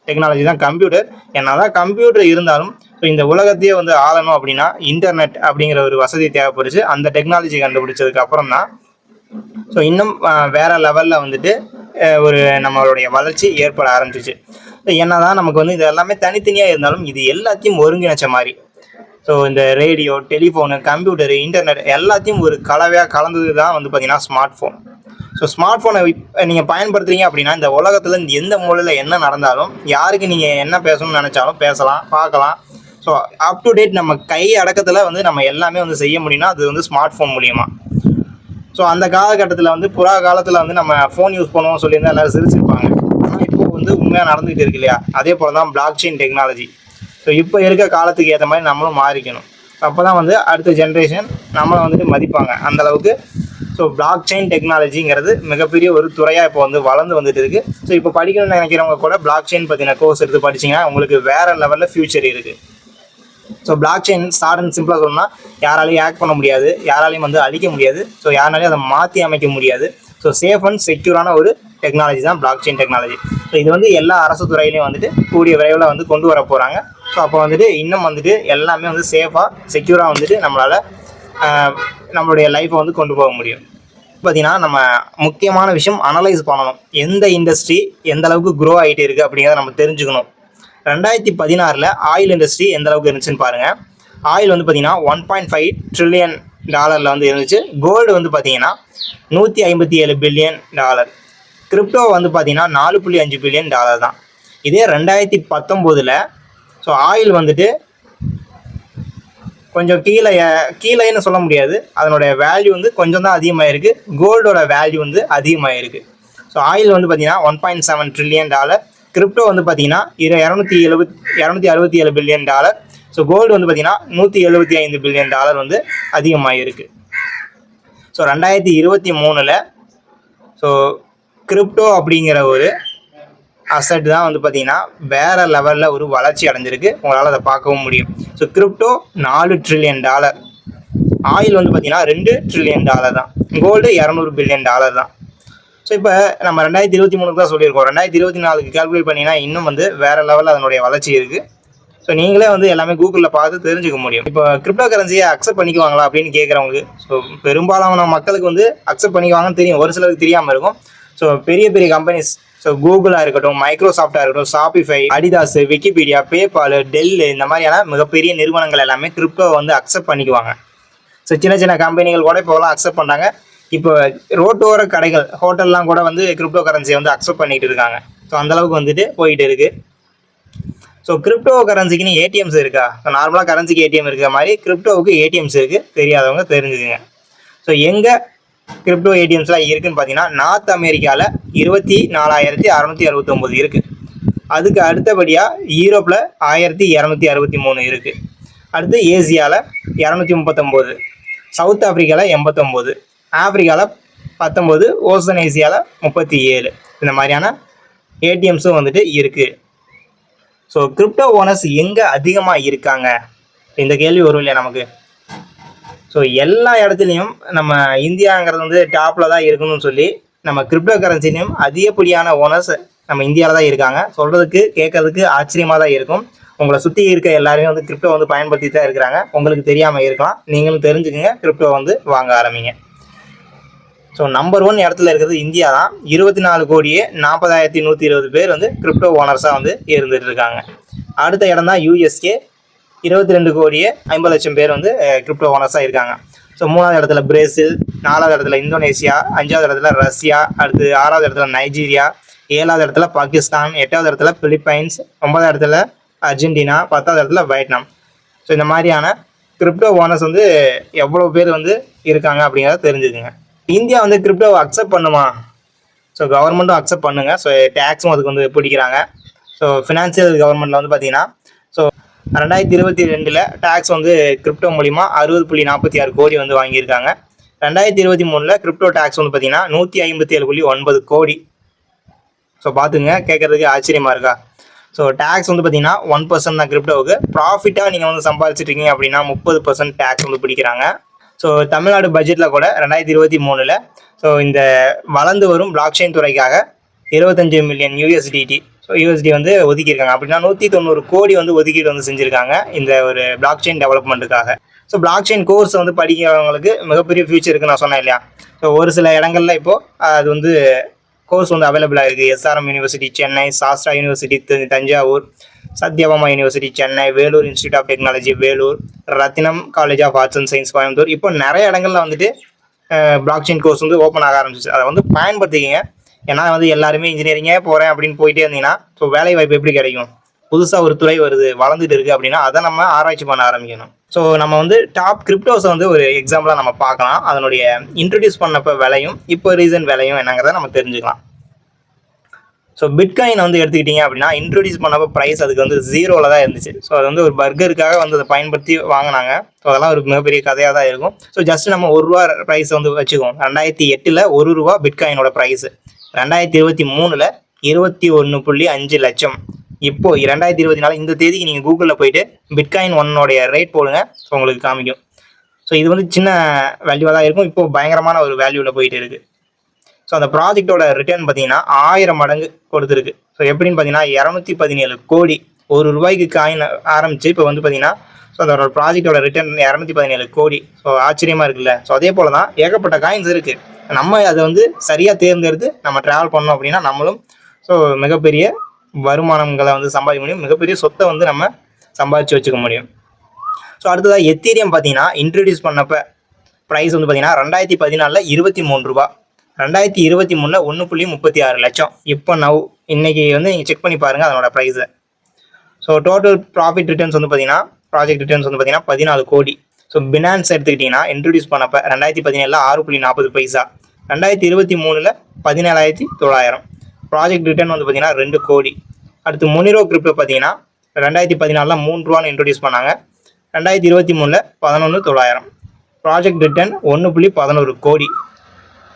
டெக்னாலஜி தான் கம்ப்யூட்டர். என்ன தான் கம்ப்யூட்டர் இருந்தாலும் ஸோ இந்த உலகத்தையே வந்து ஆளணும் அப்படின்னா இன்டர்நெட் அப்படிங்கிற ஒரு வசதி தேவைப்படுச்சு. அந்த டெக்னாலஜி கண்டுபிடிச்சதுக்கு அப்புறம் தான் ஸோ இன்னும் வேறு லெவலில் வந்துட்டு ஒரு நம்மளுடைய வளர்ச்சி ஏற்பட ஆரம்பிச்சிச்சு. என்ன தான் நமக்கு வந்து இது எல்லாமே தனித்தனியாக இருந்தாலும் இது எல்லாத்தையும் ஒருங்கிணைச்ச மாதிரி. ஸோ இந்த ரேடியோ, டெலிஃபோனு, கம்ப்யூட்டரு, இன்டர்நெட் எல்லாத்தையும் ஒரு கலவையாக கலந்தது தான் வந்து பார்த்திங்கன்னா ஸ்மார்ட் ஃபோன். ஸோ ஸ்மார்ட் ஃபோனை நீங்கள் பயன்படுத்துறீங்க அப்படின்னா இந்த உலகத்தில் எந்த மூலையில் என்ன நடந்தாலும் யாருக்கு நீங்கள் என்ன பேசணும்னு நினச்சாலும் பேசலாம், பார்க்கலாம். ஸோ அப் டு டேட் நம்ம கை அடக்கத்தில் வந்து நம்ம எல்லாமே வந்து செய்ய முடியும்னா அது வந்து ஸ்மார்ட் ஃபோன் மூலியமாக. ஸோ அந்த காலகட்டத்தில் வந்து புறா காலத்தில் வந்து நம்ம ஃபோன் யூஸ் பண்ணுவோம் சொல்லியிருந்தால் எல்லோரும் சிரிச்சிருப்பாங்க. ஆனால் இப்போ வந்து உண்மையாக நடந்துகிட்டு இருக்கு இல்லையா? அதே போல் தான் பிளாக் செயின் டெக்னாலஜி. ஸோ இப்போ இருக்க காலத்துக்கு ஏற்ற மாதிரி நம்மளும் மாறிக்கணும். அப்போ தான் வந்து அடுத்த ஜென்ரேஷன் நம்மளை வந்துட்டு மதிப்பாங்க அந்தளவுக்கு. ஸோ பிளாக் செயின் டெக்னாலஜிங்கிறது மிகப்பெரிய ஒரு துறையாக இப்போ வந்து வளர்ந்து வந்துட்டு இருக்குது. ஸோ இப்போ படிக்கணும்னு நினைக்கிறவங்க கூட பிளாக் செயின் பற்றின கோர்ஸ் எடுத்து படிச்சிங்கன்னா உங்களுக்கு வேறு லெவலில் ஃப்யூச்சர் இருக்குது. So block chain short and சிம்பிளாக சொல்லணும்னா யாராலையும் ஹேக் பண்ண முடியாது, யாராலையும் வந்து அழிக்க முடியாது, ஸோ யாராலையும் அதை மாற்றி அமைக்க முடியாது. ஸோ சேஃப் அண்ட் செக்யூரான ஒரு டெக்னாலஜி தான் பிளாக் செயின் டெக்னாலஜி. ஸோ இது வந்து எல்லா அரசு துறையிலையும் வந்துட்டு கூடிய விரைவில் வந்து கொண்டு வர போகிறாங்க. ஸோ அப்போ வந்துட்டு இன்னும் வந்துட்டு எல்லாமே வந்து சேஃபாக செக்யூராக வந்துட்டு நம்மளால் நம்மளுடைய லைஃப்பை வந்து கொண்டு போக முடியும். பார்த்திங்கன்னா நம்ம முக்கியமான விஷயம் அனலைஸ் பண்ணணும். எந்த இண்டஸ்ட்ரி எந்த அளவுக்கு க்ரோ ஆகிட்டு இருக்குது அப்படிங்கிறத நம்ம தெரிஞ்சுக்கணும். 2016 ஆயில் இண்டஸ்ட்ரி எந்த அளவுக்கு இருந்துச்சுன்னு பாருங்கள். ஆயில் வந்து பார்த்திங்கன்னா $1.5 trillion வந்து இருந்துச்சு. கோல்டு வந்து பார்த்திங்கன்னா $157 billion. கிரிப்டோ வந்து பார்த்திங்கன்னா $4.5 billion தான். இதே 2019 ஸோ ஆயில் வந்துட்டு கொஞ்சம் கீழேன்னு சொல்ல முடியாது, அதனுடைய வேல்யூ வந்து கொஞ்சம் தான் அதிகமாக இருக்குது. கோல்டோட வேல்யூ வந்து அதிகமாக இருக்குது. ஸோ ஆயில் வந்து பார்த்திங்கன்னா $1.7 trillion, கிரிப்டோ வந்து பார்த்திங்கன்னா $267 billion. ஸோ கோல்டு வந்து பார்த்திங்கன்னா $175 billion வந்து அதிகமாக இருக்குது. ஸோ 2023 ஸோ கிரிப்டோ அப்படிங்கிற ஒரு அசட் தான் வந்து பார்த்திங்கன்னா வேறு லெவலில் ஒரு வளர்ச்சி அடைஞ்சிருக்கு. உங்களால் அதை பார்க்கவும் முடியும். ஸோ கிரிப்டோ $4 trillion, ஆயில் வந்து பார்த்திங்கன்னா $2 trillion தான், கோல்டு $200 billion தான். ஸோ இப்போ நம்ம 2023 தான் சொல்லியிருக்கோம். 2024 கால்குலேட் பண்ணிங்கன்னா இன்னும் வந்து வேறு லெவலில் அதனுடைய வளர்ச்சி இருக்குது. ஸோ நீங்களே வந்து எல்லாமே கூகுளில் பார்த்து தெரிஞ்சுக்க முடியும். இப்போ கிரிப்டோ கரன்சியை அக்செப்ட் பண்ணிக்குவாங்களா அப்படின்னு கேட்குறவங்களுக்கு, ஸோ பெரும்பாலான மக்களுக்கு வந்து அக்செப்ட் பண்ணிக்குவாங்கன்னு தெரியும், ஒரு சிலருக்கு தெரியாமல் இருக்கும். ஸோ பெரிய பெரிய கம்பெனிஸ், ஸோ கூகுளாக இருக்கட்டும், மைக்ரோசாஃப்டாக இருக்கட்டும், Shopify, Adidas, Wikipedia, PayPal, Dell, இந்த மாதிரியான மிகப்பெரிய நிறுவனங்கள் எல்லாமே கிரிப்டோ வந்து அக்செப்ட் பண்ணிக்குவாங்க. ஸோ சின்ன சின்ன கம்பெனிகள் கூட இப்போலாம் அக்செப்ட் பண்ணுறாங்க. இப்போ ரோட்டோர கடைகள், ஹோட்டல்லாம் கூட வந்து கிரிப்டோ கரன்சியை வந்து அக்செப்ட் பண்ணிகிட்டு இருக்காங்க. ஸோ அந்தளவுக்கு வந்துட்டு போயிட்டு இருக்குது. ஸோ கிரிப்டோ கரன்சிக்குன்னு ஏடிஎம்ஸ் இருக்கா? ஸோ நார்மலாக கரன்சிக்கு ஏடிஎம் இருக்கிற மாதிரி கிரிப்டோவுக்கு ஏடிஎம்ஸ் இருக்குது, தெரியாதவங்க தெரிஞ்சுக்குங்க. ஸோ எங்கே கிரிப்டோ ஏடிஎம்ஸ்லாம் இருக்குதுன்னு பார்த்தீங்கன்னா, நார்த் அமெரிக்காவில் 24,669 இருக்குது. அதுக்கு அடுத்தபடியாக யூரோப்பில் 1,263 இருக்குது. அடுத்து ஏசியாவில் 239, சவுத் ஆஃப்ரிக்காவில் 89, ஆஃப்ரிக்காவில் 19, ஓசன் ஏசியாவில் 37, இந்த மாதிரியான ஏடிஎம்ஸும் வந்துட்டு இருக்குது. ஸோ கிரிப்டோ ஓனர்ஸ் எங்கே அதிகமாக இருக்காங்க, இந்த கேள்வி வரும் இல்லையா நமக்கு. ஸோ எல்லா இடத்துலையும் நம்ம இந்தியாங்கிறது வந்து டாப்பில் தான் இருக்கணும்னு சொல்லி நம்ம கிரிப்டோ கரன்சிலையும் அதிகப்படியான ஓனர்ஸ் நம்ம இந்தியாவில் தான் இருக்காங்க. சொல்கிறதுக்கு கேட்கறதுக்கு ஆச்சரியமாக தான் இருக்கும். உங்களை சுற்றி இருக்க எல்லாருமே வந்து கிரிப்டோ வந்து பயன்படுத்தி தான் இருக்கிறாங்க. உங்களுக்கு தெரியாமல் இருக்கலாம், நீங்களும் தெரிஞ்சுக்குங்க, கிரிப்டோ வந்து வாங்க ஆரம்பிங்க. ஸோ நம்பர் 1 இடத்துல இருக்கிறது இந்தியா தான். 24,40,120 பேர் வந்து கிரிப்டோ ஓனர்ஸாக வந்து இருந்துகிட்டு இருக்காங்க. அடுத்த இடம் தான் யூஎஸ்ஏ, 22,50,00,000 பேர் வந்து கிரிப்டோ ஓனர்ஸாக இருக்காங்க. ஸோ 3வது இடத்துல பிரேசில், 4வது இடத்துல இந்தோனேஷியா, 5வது இடத்துல ரஷ்யா, அடுத்து 6வது இடத்துல நைஜீரியா, 7வது இடத்துல பாகிஸ்தான், 8வது இடத்துல பிலிப்பைன்ஸ், 9வது இடத்துல அர்ஜென்டினா, 10வது இடத்துல வியட்நாம். ஸோ இந்த மாதிரியான கிரிப்டோ ஓனர்ஸ் வந்து எவ்வளோ பேர் வந்து இருக்காங்க அப்படிங்கிறத தெரிஞ்சுக்குங்க. இந்தியா வந்து கிரிப்டோவை அக்செப்ட் பண்ணுமா? ஸோ கவர்மெண்ட்டும் அக்செப்ட் பண்ணுங்க. ஸோ டேக்ஸும் அதுக்கு வந்து பிடிக்கிறாங்க. ஸோ ஃபினான்சியல் கவர்மெண்ட்டில் வந்து பார்த்தீங்கன்னா, ஸோ 2022 டேக்ஸ் வந்து கிரிப்டோ மூலிமா 60.46 கோடி வந்து வாங்கியிருக்காங்க. 2023 கிரிப்டோ டேக்ஸ் வந்து பார்த்தீங்கன்னா 157.9 கோடி. ஸோ பார்த்துங்க, கேட்குறதுக்கு ஆச்சரியமாக இருக்கா? ஸோ டேக்ஸ் வந்து பார்த்தீங்கன்னா 1% தான் கிரிப்டோவுக்கு. ப்ராஃபிட்டாக நீங்கள் வந்து சம்பாதிச்சிட்ருக்கீங்க அப்படின்னா 30% டேக்ஸ் வந்து பிடிக்கிறாங்க. ஸோ தமிழ்நாடு பட்ஜெட்டில் கூட 2023 ஸோ இந்த வளர்ந்து வரும் பிளாக் செயின் துறைக்காக 25 மில்லியன் USDT, ஸோ USD வந்து ஒதுக்கியிருக்காங்க. அப்படின்னா 190 கோடி வந்து ஒதுக்கீடு வந்து செஞ்சுருக்காங்க இந்த ஒரு பிளாக் செயின் டெவலப்மெண்ட்டுக்காக. ஸோ பிளாக் செயின் கோர்ஸ் வந்து படிக்கிறவங்களுக்கு மிகப்பெரிய ஃபியூச்சர் இருக்குன்னு நான் சொன்னேன் இல்லையா? ஸோ ஒரு சில இடங்களில் இப்போது அது வந்து கோர்ஸ் வந்து அவைலபிளாக இருக்குது. SRM university Chennai, Sastra university Thanjavur, Sathyabama university Chennai, Vellore institute of technology Vellore, Rathinam college of arts and science Coimbatore. இப்போ நிறைய இடங்களில் வந்துட்டு பிளாக் செயின் கோர்ஸ் வந்து ஓப்பன் ஆக ஆரம்பிச்சிச்சு. அதை வந்து பயன்படுத்திக்கிங்க. ஏன்னா வந்து எல்லாருமே இன்ஜினியரிங்கே போகிறேன் அப்படின்னு போயிட்டே இருந்தீங்கன்னா ஸோ வேலை வாய்ப்பு எப்படி கிடைக்கும்? புதுசாக ஒரு துறை வருது, வளர்ந்துட்டு இருக்குது அப்படின்னா அதை நம்ம ஆராய்ச்சி பண்ண ஆரம்பிக்கணும். ஸோ நம்ம வந்து டாப் கிரிப்டோஸை வந்து ஒரு எக்ஸாம்பிளாக நம்ம பார்க்கலாம். அதனுடைய இன்ட்ரடியூஸ் பண்ணப்போ விலையும் இப்போ ரீசன்ட் விலையும் என்னங்கிறத நம்ம தெரிஞ்சுக்கலாம். ஸோ பிட்காயின் வந்து எடுத்துக்கிட்டிங்க அப்படின்னா இன்ட்ரடியூஸ் பண்ணப்போ ப்ரைஸ் அதுக்கு வந்து 0ல் தான் இருந்துச்சு. ஸோ அது வந்து ஒரு பர்கருக்காக வந்து அதை பயன்படுத்தி வாங்கினாங்க. ஸோ அதெல்லாம் ஒரு மிகப்பெரிய கதையாக தான் இருக்கும். ஸோ ஜஸ்ட் நம்ம ₹1 ப்ரைஸ் வந்து வச்சுக்குவோம். 2008 ₹1 பிட்காயினோட ப்ரைஸு, 2023 21.5 லட்சம். இப்போ 2024 இந்த தேதிக்கு நீங்கள் கூகுளில் போயிட்டு பிட்காயின் 1 ரேட் போடுங்க, ஸோ உங்களுக்கு காமிக்கும். ஸோ இது வந்து சின்ன வேல்யூவாக தான் இருக்கும், இப்போ பயங்கரமான ஒரு வேல்யூவில் போயிட்டு இருக்குது. ஸோ அந்த ப்ராஜெக்டோட ரிட்டர்ன் பார்த்தீங்கன்னா 1000 மடங்கு கொடுத்துருக்கு. ஸோ எப்படின்னு பார்த்தீங்கன்னா 217 கோடி ₹1 காயின் ஆரம்பிச்சு இப்போ வந்து பார்த்தீங்கன்னா ஸோ அதோட ப்ராஜெக்டோட ரிட்டர்ன் 217 கோடி. ஸோ ஆச்சரியமாக இருக்குல்ல. ஸோ அதே போல் தான் ஏகப்பட்ட காயின்ஸ் இருக்குது. நம்ம அதை வந்து சரியாக தேர்ந்தெடுத்து நம்ம ட்ராவல் பண்ணோம் அப்படின்னா நம்மளும் ஸோ மிகப்பெரிய வருமானங்களை வந்து சம்பாதிக்க முடியும், மிகப்பெரிய சொத்தை வந்து நம்ம சம்பாதிச்சு வச்சுக்க முடியும். ஸோ அடுத்ததாக எத்தீரியம் பார்த்தீங்கன்னா இன்ட்ரடியூஸ் பண்ணப்போ ப்ரைஸ் வந்து பார்த்தீங்கன்னா 2014 ₹23, 2023 1.36 லட்சம். இப்போ இன்னைக்கு வந்து நீங்கள் செக் பண்ணி பாருங்கள் அதனோட ப்ரைஸை. ஸோ டோட்டல் ப்ராஃபிட் ரிட்டர்ன்ஸ் வந்து பார்த்தீங்கன்னா ப்ராஜெக்ட் ரிட்டர்ன்ஸ் வந்து பார்த்தீங்கன்னா 14 கோடி. ஸோ பினான்ஸ் எடுத்துக்கிட்டிங்கன்னா இன்ட்ரடியூஸ் பண்ணப்போ 2017 6.40 பைசா, 2023 17,900. ப்ராஜெக்ட் ரிட்டர்ன் வந்து பார்த்தீங்கன்னா 2 கோடி. அடுத்து முனிரோ கிரிப்டோ பார்த்தீங்கன்னா 2014 ₹3 இன்ட்ரடியூஸ் பண்ணாங்க, 2023 11,900. ப்ராஜெக்ட் ரிட்டர்ன் 1.11 கோடி.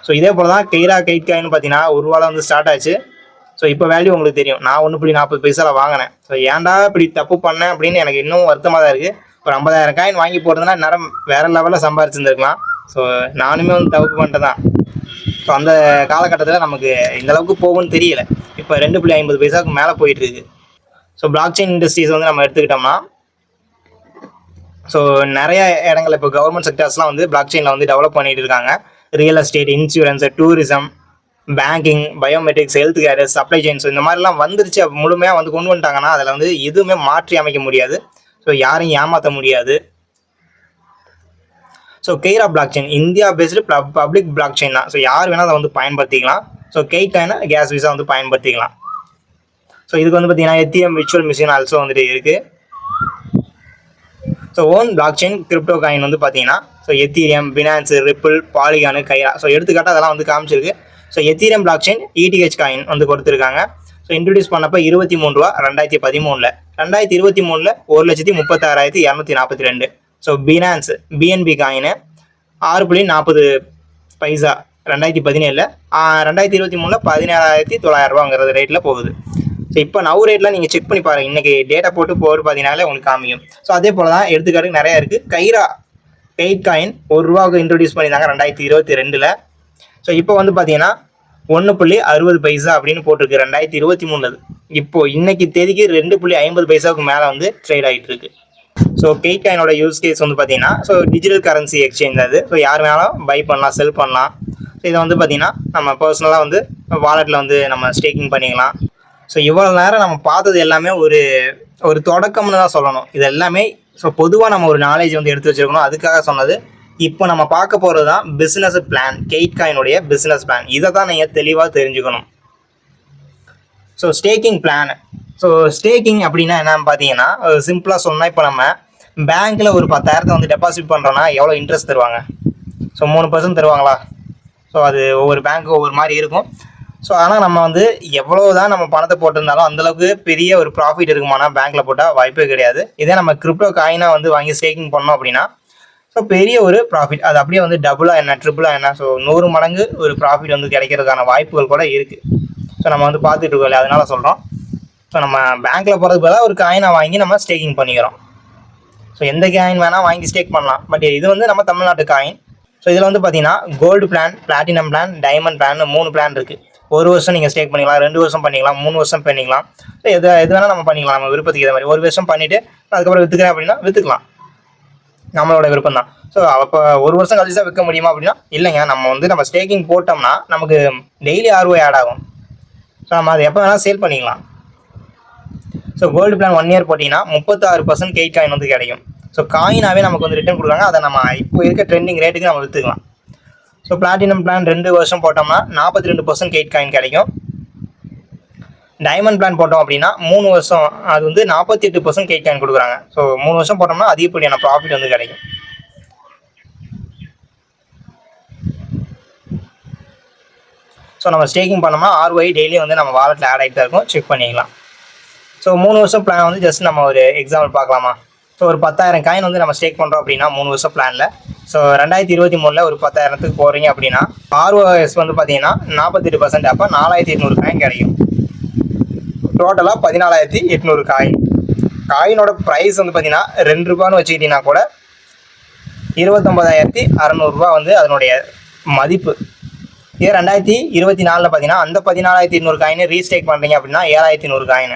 ஸோ இதே போல் தான் கெய்ரா கைட்காயின்னு பார்த்தீங்கன்னா ₹1 வந்து ஸ்டார்ட் ஆச்சு. ஸோ இப்போ வேல்யூ உங்களுக்கு தெரியும். நான் 1.40 பைசாவில் வாங்கினேன். ஸோ ஏன்டா இப்படி தப்பு பண்ணேன் அப்படின்னு எனக்கு இன்னும் வருத்தமாக தான் இருக்குது. ஒரு 50,000 காயின் வாங்கி போடுறதுனா நேரம் வேறு லெவலில் சம்பாரிச்சுருந்துருக்கலாம். ஸோ நானுமே வந்து தப்பு பண்ணிட்டு தான். ஸோ அந்த காலகட்டத்தில் நமக்கு இந்த அளவுக்கு போகும்னு தெரியல. இப்போ 2.50 பைசாவுக்கு மேலே போயிட்டுருக்கு. ஸோ பிளாக் செயின் இண்டஸ்ட்ரீஸ் வந்து நம்ம எடுத்துக்கிட்டோம்னா ஸோ நிறைய இடங்கள் இப்போ கவர்மெண்ட் செக்டர்ஸ்லாம் வந்து பிளாக் செயினில் வந்து டெவலப் பண்ணிட்டு இருக்காங்க. Real estate, insurance, tourism, banking, biometrics, health care, supply chains இந்த மாதிரிலாம் வந்துருச்சு. முழுமையாக வந்து கொண்டு வந்துட்டாங்கன்னா அதில் வந்து எதுவுமே மாற்றி அமைக்க முடியாது. ஸோ யாரையும் ஏமாற்ற முடியாது. So Kaira blockchain India based public blockchain தான். ஸோ யார் வேணால் அதை வந்து பயன்படுத்திக்கலாம். ஸோ கெய்காயினை கேஸ் விசா வந்து பயன்படுத்திக்கலாம். ஸோ இதுக்கு வந்து பார்த்தீங்கன்னா எத்திஎம் விர்ச்சுவல் மிஷின் ஆல்சோ வந்துட்டு இருக்குது. So own blockchain crypto coin வந்து பார்த்தீங்கன்னா so Ethereum, Binance, Ripple, Polygon, Kaira. So எடுத்துக்காட்டாக அதெல்லாம் வந்து காமிச்சிருக்கு. So Ethereum blockchain ETH coin வந்து கொடுத்துருக்காங்க. ஸோ இன்ட்ரடியூஸ் பண்ணப்போ ₹23 2013, 2023 1,36,242. So Binance BNB coin 6.40 paisa 2017, 2023 17,900 ரேட்டில் போகுது. ஸோ இப்போ ரேட்டில் நீங்கள் செக் பண்ணி பாருங்கள். இன்றைக்கி டேட்டா போட்டு பார்த்தீங்கன்னாலே உங்களுக்கு காமிக்கும். ஸோ அதே போல் தான் எடுத்துக்காட்டுக்கு நிறையா இருக்குது. கைரா கைட்காயின் ₹1 இன்ட்ரடியூஸ் பண்ணியிருந்தாங்க 2022. ஸோ இப்போ வந்து பார்த்தீங்கன்னா 1.60 பைசா அப்படின்னு போட்டிருக்கு 2023. இப்போது இன்னைக்கு தேதிக்கு 2.50 பைசாவுக்கு மேலே வந்து ட்ரேட் ஆகிட்டு இருக்கு. ஸோ கைட்காயினோட யூஸ் கேஸ் வந்து பார்த்தீங்கன்னா ஸோ டிஜிட்டல் கரன்சி எக்ஸ்சேஞ்ச் அது. ஸோ யார் வேணாலும் பை பண்ணலாம், செல் பண்ணலாம். ஸோ இதை வந்து பார்த்தீங்கன்னா நம்ம பர்சனலாக வந்து வாலெட்டில் வந்து நம்ம ஸ்டேக்கிங் பண்ணிக்கலாம். ஸோ இவ்வளோ நேரம் நம்ம பார்த்தது எல்லாமே ஒரு தொடக்கம்னு தான் சொல்லணும். இது எல்லாமே ஸோ பொதுவாக நம்ம ஒரு நாலேஜ் வந்து எடுத்து வச்சுருக்கணும், அதுக்காக சொன்னது. இப்போ நம்ம பார்க்க போகிறது தான் பிஸ்னஸ் பிளான், கெய்ட்காயினுடைய பிஸ்னஸ் பிளான். இதை தான் நீங்கள் தெளிவாக தெரிஞ்சுக்கணும். So staking plan. So staking அப்படின்னா என்னன்னு பார்த்தீங்கன்னா சிம்பிளாக சொன்னால் இப்போ நம்ம பேங்க்கில் ஒரு 10,000 வந்து டெபாசிட் பண்ணுறோன்னா எவ்வளோ இன்ட்ரெஸ்ட் தருவாங்க? ஸோ 3% தருவாங்களா? ஸோ அது ஒவ்வொரு பேங்க்கு ஒவ்வொரு மாதிரி இருக்கும். ஸோ ஆனால் நம்ம வந்து எவ்வளோ தான் நம்ம பணத்தை போட்டிருந்தாலும் அந்தளவுக்கு பெரிய ஒரு ப்ராஃபிட் இருக்குமானா பேங்க்கில் போட்டால் வாய்ப்பே கிடையாது. இதே நம்ம கிரிப்டோ காயினாக வந்து வாங்கி ஸ்டேக்கிங் பண்ணோம் அப்படின்னா ஸோ பெரிய ஒரு ப்ராஃபிட், அது அப்படியே வந்து டபுளாக என்ன ட்ரிபிளாக என்ன, ஸோ 100 மடங்கு ஒரு ப்ராஃபிட் வந்து கிடைக்கிறதுக்கான வாய்ப்புகள் கூட இருக்குது. ஸோ நம்ம வந்து பார்த்துட்டு இருக்கோம் இல்லையா, அதனால சொல்கிறோம். ஸோ நம்ம பேங்க்கில் போகிறதுக்கு பதிலாக ஒரு காயினை வாங்கி நம்ம ஸ்டேக்கிங் பண்ணிக்கிறோம். ஸோ எந்த காயின் வேணால் வாங்கி ஸ்டேக் பண்ணலாம். பட் இது வந்து நம்ம தமிழ்நாட்டு காயின். ஸோ இதில் வந்து பார்த்தீங்கன்னா gold plan, platinum plan, diamond plan 3 plan இருக்குது. 1 வருஷம் நீங்கள் ஸ்டேக் பண்ணிக்கலாம், 2 வருஷம் பண்ணிக்கலாம், 3 வருஷம் பண்ணிக்கலாம். ஸோ எது வேணால் நம்ம பண்ணிக்கலாம் நம்ம விருப்பத்துக்கு ஏற்ற மாதிரி. 1 வருஷம் பண்ணிவிட்டு அதுக்கப்புறம் விற்றுக்கிறேன் அப்படின்னா விற்றுக்கலாம், நம்மளோட விருப்பம் தான். ஸோ அப்போ 1 வருஷம் கழிச்சு தான் விற்க முடியுமா அப்படின்னா இல்லைங்க. நம்ம ஸ்டேக்கிங் போட்டோம்னா நமக்கு டெய்லி ROI ஆட் ஆகும். ஸோ நம்ம அதை எப்போ வேணால் சேல் பண்ணிக்கலாம். ஸோ கோல்டு பிளான் 1 இயர் போட்டிங்கன்னா 36% கெய்ட் காயின் வந்து கிடைக்கும். ஸோ காயினாகவே நமக்கு வந்து ரிட்டர்ன் கொடுக்குறாங்க. அதை நம்ம இப்போ இருக்க ட்ரெண்டிங் ரேட்டுக்கு நம்ம விற்றுக்கலாம். ஸோ பிளாட்டினம் பிளான் 2 வருஷம் போட்டோம்னா 42% கெய்ட் காயின் கிடைக்கும். டைமண்ட் பிளான் போட்டோம் அப்படின்னா 3 வருஷம் அது வந்து 48% கேட் காயின் கொடுக்குறாங்க. ஸோ 3 வருஷம் போட்டோம்னா அதிகப்படியான ப்ராஃபிட் வந்து கிடைக்கும். ஸோ நம்ம ஸ்டேக்கிங் பண்ணோம்னா ROI டெய்லி வந்து நம்ம வாலெட்டில் ஆட் ஆகிட்டு தான் இருக்கும், செக் பண்ணிக்கலாம். ஸோ 3 வருஷம் பிளான் வந்து ஜஸ்ட் நம்ம ஒரு எக்ஸாம்பிள் பார்க்கலாமா. ஸோ ஒரு 10,000 காயின் வந்து நம்ம ஸ்டேக் பண்ணுறோம் அப்படின்னா 3 வருஷம் பிளானில். ஸோ 2023 ஒரு 10,000த்துக்கு போகிறீங்க அப்படின்னா ROS வந்து பார்த்தீங்கன்னா 48%. அப்போ 4,800 காயின் கிடைக்கும். டோட்டலாக 14,800 காயின். காயினோட ப்ரைஸ் வந்து பார்த்தீங்கன்னா ₹2 வச்சுக்கிட்டிங்கன்னா கூட 29,600 வந்து அதனுடைய மதிப்பு. இதே 2024 பார்த்தீங்கன்னா அந்த 14,800 காயின் ரீஸ்டேக் பண்ணுறீங்க அப்படின்னா 7,100 காயின்.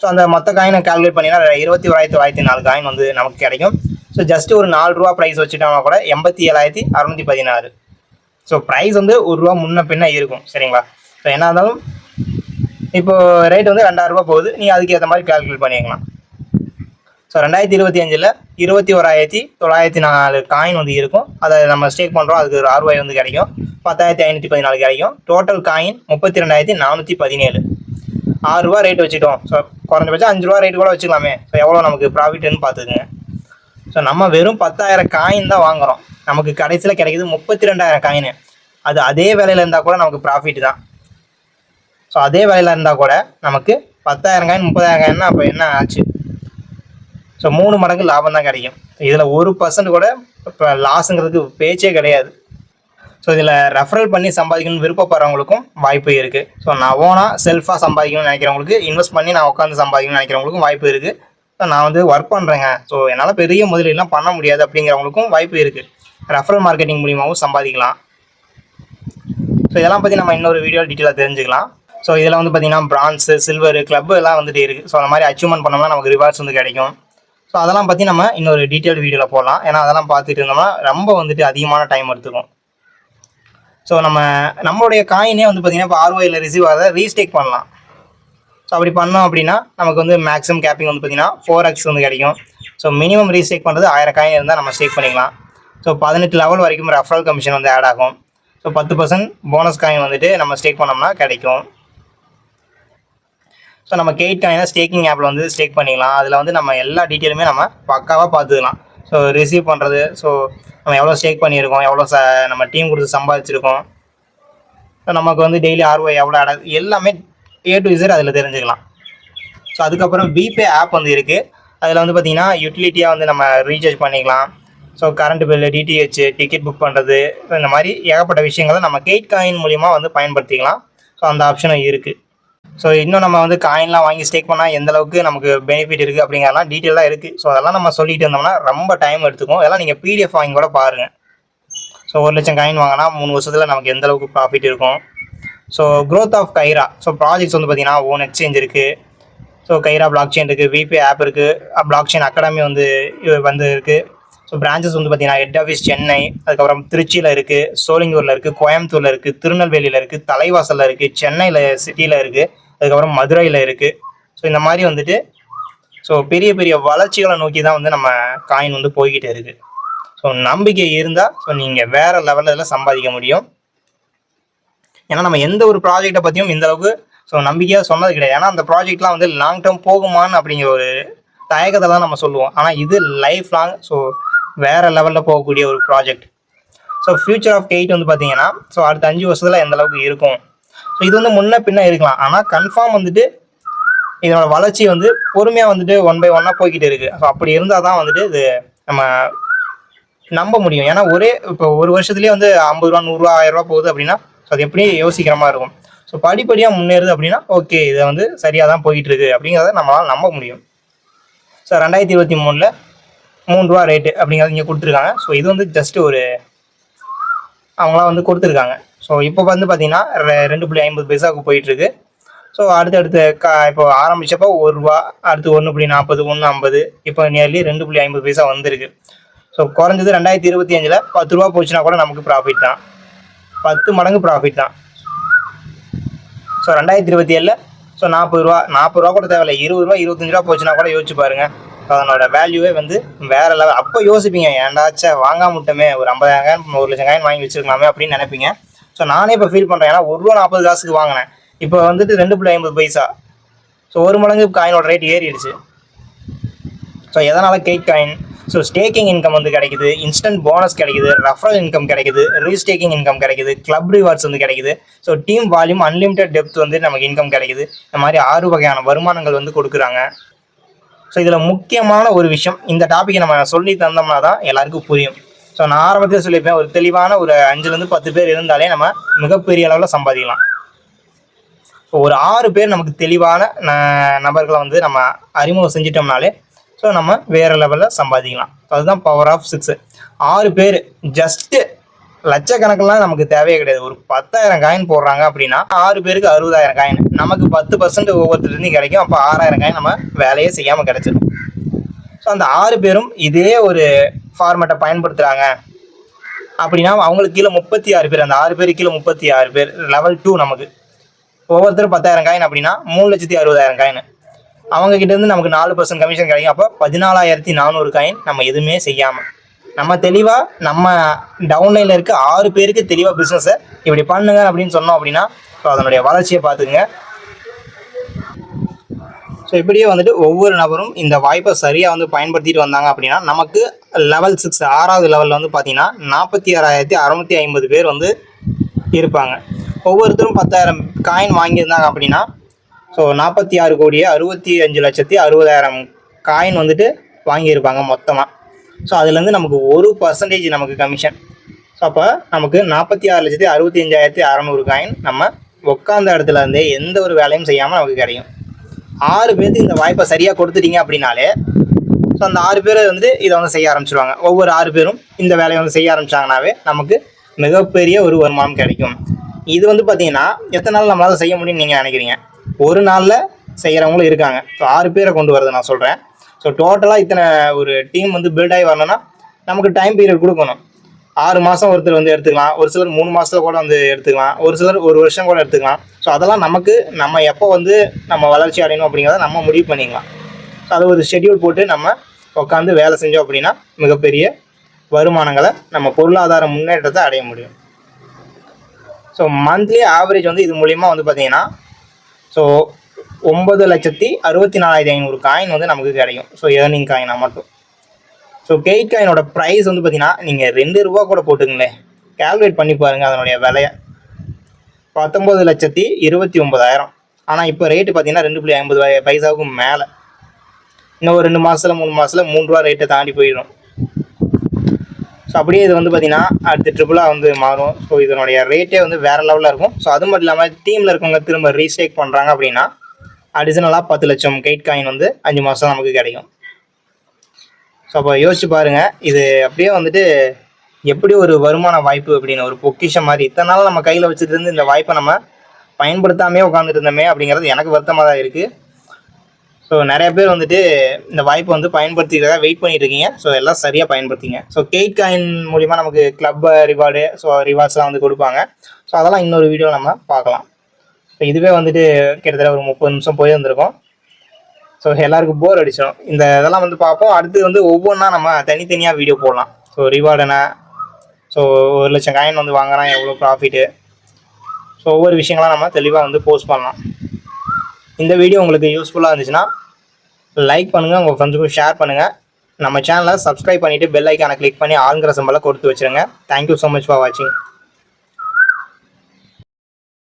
ஸோ அந்த மொத்த காயினை கால்குலேட் பண்ணிங்கன்னா 21,904 காயின் வந்து நமக்கு கிடைக்கும். ஸோ ஜஸ்ட் ஒரு ₹4 ப்ரைஸ் வச்சுட்டோம்னா கூட 87,616. ஸோ ப்ரைஸ் வந்து ₹1 முன்ன பின்ன இருக்கும், சரிங்களா. ஸோ என்ன இருந்தாலும் இப்போ ரேட் வந்து ₹2,000 போகுது, நீங்கள் அதுக்கேற்ற மாதிரி கால்குலேட் பண்ணிக்கலாம். ஸோ 2025 21,904 காயின் வந்து இருக்கும். அதை நம்ம ஸ்டேக் பண்ணுறோம், அதுக்கு ஒரு ROI வந்து கிடைக்கும் 10,514 கிடைக்கும். Total coin 32,417. ₹6 ரேட் வச்சுட்டோம். ஸோ குறைஞ்சபட்சம் ₹5 ரேட் கூட வச்சுக்கலாமே. ஸோ எவ்வளோ நமக்கு ப்ராஃபிட்னு பார்த்துக்குங்க. ஸோ நம்ம வெறும் 10,000 காயின் தான் வாங்குகிறோம், நமக்கு கடைசியில் கிடைக்குது 32,000 காயின். அது அதே வேலையில் இருந்தால் கூட நமக்கு ப்ராஃபிட் தான். ஸோ அதே வேலையில் இருந்தால் கூட நமக்கு 10,000 காயின் 30,000 காயின்னா அப்போ என்ன ஆச்சு. ஸோ 3 மடங்கு லாபம் தான் கிடைக்கும். இதில் 1% கூட இப்போ லாஸுங்கிறதுக்கு பேச்சே கிடையாது. ஸோ இதில் ரெஃபரல் பண்ணி சம்பாதிக்கணும்னு விருப்பப்படுறவங்களுக்கும் வாய்ப்பு இருக்குது. ஸோ நான் ஓனாக செல்ஃபாக சம்பாதிக்கணும்னு நினைக்கிறவங்களுக்கு, இன்வெஸ்ட் பண்ணி நான் உட்காந்து சம்பாதிக்கணும்னு நினைக்கிறவங்களுக்கும் வாய்ப்பு இருக்குது. ஸோ நான் வந்து ஒர்க் பண்ணுறேங்க, ஸோ என்னால் பெரிய முதலீடுலாம் பண்ண முடியாது அப்படிங்கிறவங்களுக்கும் வாய்ப்பு இருக்குது. ரெஃபரல் மார்க்கெட்டிங் மூலியமாகவும் சம்பாதிக்கலாம். ஸோ இதெல்லாம் பற்றி நம்ம இன்னொரு வீடியோ டீட்டெயிலாக தெரிஞ்சுக்கலாம். ஸோ இதில் வந்து பார்த்திங்கன்னா பிரான்ஸு, சில்வரு, கிளப்பு எல்லாம் வந்துட்டு இருக்குது. ஸோ அந்த மாதிரி அச்சீவ்மெண்ட் பண்ணோம்னா நமக்கு ரிவார்ட்ஸ் வந்து கிடைக்கும். ஸோ அதெல்லாம் பற்றி நம்ம இன்னொரு டீட்டெயில் வீடியோவில் போடலாம். ஏன்னா அதெல்லாம் பார்த்துட்டு இருந்தோம்னா ரொம்ப வந்துட்டு அதிகமான டைம் எடுத்துக்கும். ஸோ நம்மளுடைய காயினே வந்து பார்த்திங்கன்னா இப்போ ROIயில் ரிசீவ் ஆகிறத ரீஸ்டேக் பண்ணலாம். ஸோ அப்படி பண்ணோம் அப்படின்னா நமக்கு வந்து மேக்ஸிமம் கேப்பிங் வந்து பார்த்திங்கன்னா 4x வந்து கிடைக்கும். ஸோ மினிமம் ரீஸ்டேக் பண்ணுறது 1000 காயின் இருந்தால் நம்ம ஸ்டேக் பண்ணிக்கலாம். ஸோ 18 லெவல் வரைக்கும் ரெஃபரல் கமிஷன் வந்து ஆட் ஆகும். ஸோ 10% போனஸ் காயின் வந்துட்டு நம்ம ஸ்டேக் பண்ணோம்னா கிடைக்கும். ஸோ நம்ம கெயிட் காயினை ஸ்டேக்கிங் ஆப்பில் வந்து ஸ்டேக் பண்ணிக்கலாம். அதில் வந்து நம்ம எல்லா டீட்டெயிலுமே நம்ம பக்காவாக பார்த்துக்கலாம். ஸோ ரிசீவ் பண்ணுறது, ஸோ நம்ம எவ்வளோ ஸ்டேக் பண்ணியிருக்கோம், எவ்வளோ நம்ம டீம் கொடுத்து சம்பாதிச்சிருக்கோம், ஸோ நமக்கு வந்து டெய்லி ROI எவ்வளோ எல்லாமே A to Z அதில் தெரிஞ்சுக்கலாம். ஸோ அதுக்கப்புறம் பிபே ஆப் வந்து இருக்குது. அதில் வந்து பார்த்திங்கன்னா யூட்டிலிட்டியாக வந்து நம்ம ரீசார்ஜ் பண்ணிக்கலாம். So current bill, DTH, ticket book பண்ணுறது, இந்த மாதிரி ஏகப்பட்ட விஷயங்களை நம்ம கெயிட் காயின் மூலிமா வந்து பயன்படுத்திக்கலாம். ஸோ அந்த ஆப்ஷனும் இருக்குது. ஸோ இன்னும் நம்ம வந்து காயின்லாம் வாங்கி ஸ்டேக் பண்ணால் எந்த அளவுக்கு நமக்கு பெனிஃபிட் இருக்குது அப்படிங்கிறலாம் டீட்டெயிலாக இருக்குது. ஸோ அதெல்லாம் நம்ம சொல்லிட்டு இருந்தோம்னா ரொம்ப டைம் எடுத்துக்கும். அதெல்லாம் நீங்கள் PDF வாங்கி கூட பாருங்கள். ஸோ 1,00,000 காயின் வாங்கினா 3 வருஷத்தில் நமக்கு எந்த அளவுக்கு ப்ராஃபிட் இருக்கும். So growth of Kaira, so projects வந்து பார்த்திங்கன்னா ஓன் எக்ஸ்சேஞ்ச் இருக்குது. ஸோ கைரா பிளாக் செயின் இருக்குது, VP ஆப் இருக்குது, பிளாக் செயின் அகாடமி வந்து இருக்குது. ஸோ பிரான்ச்சஸ் வந்து பார்த்திங்கன்னா ஹெட் ஆஃபீஸ் சென்னை, அதுக்கப்புறம் திருச்சியில் இருக்குது, சோளிங்கூரில் இருக்குது, கோயம்புத்தூரில் இருக்குது, திருநெல்வேலியில் இருக்குது, தலைவாசலில் இருக்குது, சென்னையில் சிட்டியில் இருக்குது, அதுக்கப்புறம் மதுரையில் இருக்குது. ஸோ இந்த மாதிரி வந்துட்டு ஸோ பெரிய பெரிய வளர்ச்சிகளை நோக்கி தான் வந்து நம்ம காயின் வந்து போய்கிட்டே இருக்குது. ஸோ நம்பிக்கை இருந்தால் ஸோ நீங்கள் வேறு லெவலில் சம்பாதிக்க முடியும். ஏன்னா நம்ம எந்த ஒரு ப்ராஜெக்டை பற்றியும் இந்தளவுக்கு ஸோ நம்பிக்கையாக சொன்னது கிடையாது. ஏன்னா அந்த ப்ராஜெக்ட்லாம் வந்து லாங் டேர்ம் போகுமான்னு அப்படிங்கிற ஒரு தயக்கத்தை தான் நம்ம சொல்லுவோம். ஆனால் இது லைஃப் லாங் ஸோ வேறு லெவலில் போகக்கூடிய ஒரு ப்ராஜெக்ட். ஸோ ஃபியூச்சர் ஆஃப் கெயிட் வந்து பார்த்தீங்கன்னா ஸோ அடுத்த 5 வருஷத்தில் எந்த அளவுக்கு இருக்கும். ஸோ இது வந்து முன்ன பின்ன இருக்கலாம், ஆனால் கன்ஃபார்ம் வந்துட்டு இதனோட வளர்ச்சி வந்து பொறுமையாக வந்துட்டு 1 by 1 போய்கிட்டு இருக்குது. ஸோ அப்படி இருந்தால் தான் வந்துட்டு இது நம்ம நம்ப முடியும். ஏன்னா இப்போ ஒரு வருஷத்துலேயே வந்து ₹50, ₹100, ₹1000 போகுது அப்படின்னா ஸோ அது எப்படி யோசிக்கிற மாதிரி இருக்கும். ஸோ படிப்படியாக முன்னேறுது அப்படின்னா ஓகே இதை வந்து சரியாக தான் போய்கிட்டு இருக்கு அப்படிங்கிறத நம்மளால் நம்ப முடியும். ஸோ 2023 ₹3 ரேட்டு அப்படிங்கிறது இங்கே கொடுத்துருக்காங்க. ஸோ இது வந்து ஜஸ்ட் ஒரு அவங்களாம் வந்து கொடுத்துருக்காங்க. ஸோ இப்போ வந்து பார்த்தீங்கன்னா 2.50 பைசாவுக்கு போயிட்டுருக்கு. ஸோ அடுத்தடுத்து இப்போ ஆரம்பித்தப்போ ₹1, அடுத்து 1.40, 1.50, இப்போ நியர்லி 2.50 பைசா வந்திருக்கு. ஸோ குறைஞ்சது 2025 ₹10 போச்சுன்னா கூட நமக்கு ப்ராஃபிட் தான், 10 மடங்கு ப்ராஃபிட் தான். ஸோ 2027 ஸோ ₹40 கூட தேவையில்லை, ₹20, ₹25 போச்சுன்னா கூட யோசிச்சு பாருங்கள். அதனோட வேல்யூவே வந்து வேறு லெவல். அப்போ யோசிப்பீங்க ஏண்டாச்சா வாங்காம விட்டோமே, ஒரு 50,000 1,00,000 காயின் வாங்கி வச்சுருக்கலாமே அப்படின்னு நினைப்பீங்க. ஸோ நானே இப்போ ஃபீல் பண்ணுறேன். ஏன்னா ₹1 40 காசுக்கு வாங்கினேன், இப்போ வந்துட்டு 2.50 ஸோ 1 மடங்கு காயினோட ரேட் ஏறிடுச்சு. ஸோ எதனால் cake coin? So staking income வந்து கிடைக்குது, இன்ஸ்டன்ட் போனஸ் கிடைக்குது, ரெஃபரல் இன்கம் கிடைக்குது, ரீஸ்டேக்கிங் இன்கம் கிடைக்குது, கிளப் ரிவார்ட்ஸ் வந்து கிடைக்குது. So team volume, unlimited depth வந்து நமக்கு இன்கம் கிடைக்குது. இந்த மாதிரி 6 வகையான வருமானங்கள் வந்து கொடுக்குறாங்க. ஸோ இதில் முக்கியமான ஒரு விஷயம், இந்த டாப்பிக்கை நம்ம சொல்லி தந்தோம்னா தான் எல்லாருக்கும் புரியும். ஸோ நான் ஆரம்பத்தில் சொல்லியிருப்பேன், ஒரு தெளிவான ஒரு 5லேருந்து 10 பேர் இருந்தாலே நம்ம மிகப்பெரிய அளவில் சம்பாதிக்கலாம். ஸோ ஒரு 6 பேர் நமக்கு தெளிவான நபர்களை வந்து நம்ம அறிமுகம் செஞ்சிட்டோம்னாலே ஸோ நம்ம வேறு லெவலில் சம்பாதிக்கலாம். அதுதான் பவர் ஆஃப் 6. 6 பேர் ஜஸ்ட்டு லட்சக்கணக்கெல்லாம் நமக்கு தேவையே கிடையாது. ஒரு 10,000 காயின் போடுறாங்க அப்படின்னா 6 பேருக்கு 60,000 காயின், நமக்கு 10% ஒவ்வொருத்தருந்தையும் கிடைக்கும். அப்போ 6,000 காயின் நம்ம வேலையே செய்யாமல் கிடைச்சிடும். ஸோ அந்த 6 பேரும் இதே ஒரு ஃபார்மேட்டை பயன்படுத்துகிறாங்க அப்படின்னா அவங்களுக்கு கீழே 36 பேர், அந்த 6 பேருக்கு கீழே 36 பேர், லெவல் 2 நமக்கு ஒவ்வொருத்தரும் 10,000 காயின் அப்படின்னா 3,60,000 காயின். அவங்க கிட்டேருந்து நமக்கு 4% கமிஷன் கிடைக்கும். அப்போ 14,400 காயின் நம்ம எதுவுமே செய்யாமல் நம்ம தெளிவாக நம்ம டவுன்லைனில் இருக்க 6 பேருக்கு தெளிவாக பிஸ்னஸை இப்படி பண்ணுங்க அப்படின்னு சொன்னோம் அப்படின்னா ஸோ அதனுடைய வளர்ச்சியை பார்த்துக்குங்க. ஸோ இப்படியே வந்துட்டு ஒவ்வொரு நபரும் இந்த வாய்ப்பை சரியாக வந்து பயன்படுத்திட்டு வந்தாங்க அப்படின்னா நமக்கு லெவல் 6 6வது லெவலில் வந்து பார்த்தீங்கன்னா 46,650 பேர் வந்து இருப்பாங்க. ஒவ்வொருத்தரும் 10,000 காயின் வாங்கியிருந்தாங்க அப்படின்னா ஸோ 46,65,60,000 காயின் வந்துட்டு வாங்கியிருப்பாங்க மொத்தமாக. ஸோ அதுலேருந்து நமக்கு 1% நமக்கு கமிஷன். ஸோ அப்போ நமக்கு 46,65,600 காயின் நம்ம உட்காந்த இடத்துல இருந்தே எந்த ஒரு வேலையும் செய்யாமல் நமக்கு கிடைக்கும். 6 பேருக்கு இந்த வாய்ப்பை சரியாக கொடுத்துட்டீங்க அப்படின்னாலே ஸோ அந்த 6 பேர் வந்து இதை வந்து செய்ய ஆரம்பிச்சிடுவாங்க. ஒவ்வொரு 6 பேரும் இந்த வேலையை வந்து செய்ய ஆரம்பித்தாங்கனாவே நமக்கு மிகப்பெரிய ஒரு வருமானம் கிடைக்கும். இது வந்து பார்த்தீங்கன்னா எத்தனை நாள் நம்மளால் செய்ய முடியும்னு நீங்கள் நினைக்கிறீங்க? ஒரு நாளில் செய்கிறவங்களும் இருக்காங்க. ஸோ 6 பேரை கொண்டு வரது நான் சொல்கிறேன். ஸோ டோட்டலாக இத்தனை ஒரு டீம் வந்து பில்ட் ஆகி வரணும்னா நமக்கு டைம் பீரியட் கொடுக்கணும். 6 மாதம் ஒருத்தர் வந்து எடுத்துக்கலாம், ஒரு சிலர் 3 மாதத்தில் கூட வந்து எடுத்துக்கலாம், ஒரு சிலர் 1 வருஷம் கூட எடுத்துக்கலாம். ஸோ அதெல்லாம் நமக்கு நம்ம எப்போ வந்து நம்ம வளர்ச்சி அடையணும் அப்படிங்கிறத நம்ம முடிவு பண்ணிக்கலாம். ஸோ அதை ஒரு ஷெட்யூல் போட்டு நம்ம உட்காந்து வேலை செஞ்சோம் அப்படின்னா மிகப்பெரிய வருமானங்களை நம்ம பொருளாதார முன்னேற்றத்தை அடைய முடியும். ஸோ மந்த்லி ஆவரேஜ் வந்து இது மூலிமா வந்து பார்த்தீங்கன்னா ஸோ 9,64,500 காயின் வந்து நமக்கு கிடைக்கும். ஸோ ஏர்னிங் காயினாக மட்டும். ஸோ கேக் காயினோட ப்ரைஸ் வந்து பார்த்தீங்கன்னா நீங்கள் 2 ரூபா கூட போட்டுங்களேன், கேல்குலேட் பண்ணி பாருங்கள் அதனுடைய விலையை. 19,29,000. ஆனால் இப்போ ரேட்டு பார்த்தீங்கன்னா 2.50 மேலே. இன்னும் ஒரு 2 மாதத்தில் 3 மாதத்தில் 3 ரூபா ரேட்டை தாண்டி போயிடும். ஸோ அப்படியே இது வந்து பார்த்தீங்கன்னா அடுத்து ட்ரிபிளாக வந்து மாறும். ஸோ இதனுடைய ரேட்டே வந்து வேறு லெவலில் இருக்கும். ஸோ அது மட்டும் இல்லாமல் டீமில் இருக்கவங்க திரும்ப ரீஸ்டேக் பண்ணுறாங்க அப்படின்னா அடிஷ்னலாக 10 லட்சம் கேட் காயின் வந்து 5 மாதம் நமக்கு கிடைக்கும். ஸோ அப்போ யோசிச்சு பாருங்கள், இது அப்படியே வந்துட்டு எப்படி ஒரு வருமான வாய்ப்பு அப்படின்னு ஒரு பொக்கிஷம் மாதிரி இத்தனை நாள் நம்ம கையில் வச்சுட்டு இருந்து இந்த வாய்ப்பை நம்ம பயன்படுத்தாமே உட்காந்துட்டு இருந்தோமே அப்படிங்கிறது எனக்கு வருத்தமாக தான் இருக்குது. ஸோ நிறைய பேர் வந்துட்டு இந்த வாய்ப்பை வந்து பயன்படுத்திக்கிறதா வெயிட் பண்ணிட்டு இருக்கீங்க. ஸோ எல்லாம் சரியாக பயன்படுத்திங்க. ஸோ கேக் காயின் மூலிமா நமக்கு கிளப் ரிவார்டு, ஸோ ரிவார்ட்ஸ்லாம் வந்து கொடுப்பாங்க. ஸோ அதெல்லாம் இன்னொரு வீடியோவில் நம்ம பார்க்கலாம். ஸோ இதுவே வந்துட்டு கிட்டத்தட்ட ஒரு 30 நிமிஷம் போயிருந்திருக்கும். ஸோ எல்லாருக்கும் போர் அடிச்சிடும். இந்த இதெல்லாம் வந்து பார்ப்போம். அடுத்து வந்து ஒவ்வொன்றா நம்ம தனித்தனியாக வீடியோ போடலாம். ஸோ ரிவார்டு என்ன, ஸோ 1 லட்சம் காயின் வந்து வாங்குறான் எவ்வளோ ப்ராஃபிட்டு, ஸோ ஒவ்வொரு விஷயங்களாம் நம்ம தெளிவாக வந்து போஸ்ட் பண்ணலாம். இந்த வீடியோ உங்களுக்கு யூஸ்ஃபுல்லாக இருந்துச்சுன்னா லைக் பண்ணுங்கள், உங்கள் ஃப்ரெண்ட்ஸுக்கும் ஷேர் பண்ணுங்கள். நம்ம சேனலை சப்ஸ்கிரைப் பண்ணிவிட்டு பெல் ஐக்கானை கிளிக் பண்ணி ஆளுங்கிற சிம்பலை கொடுத்து வச்சுருங்க. தேங்க்யூ ஸோ மச் ஃபார் வாட்சிங்.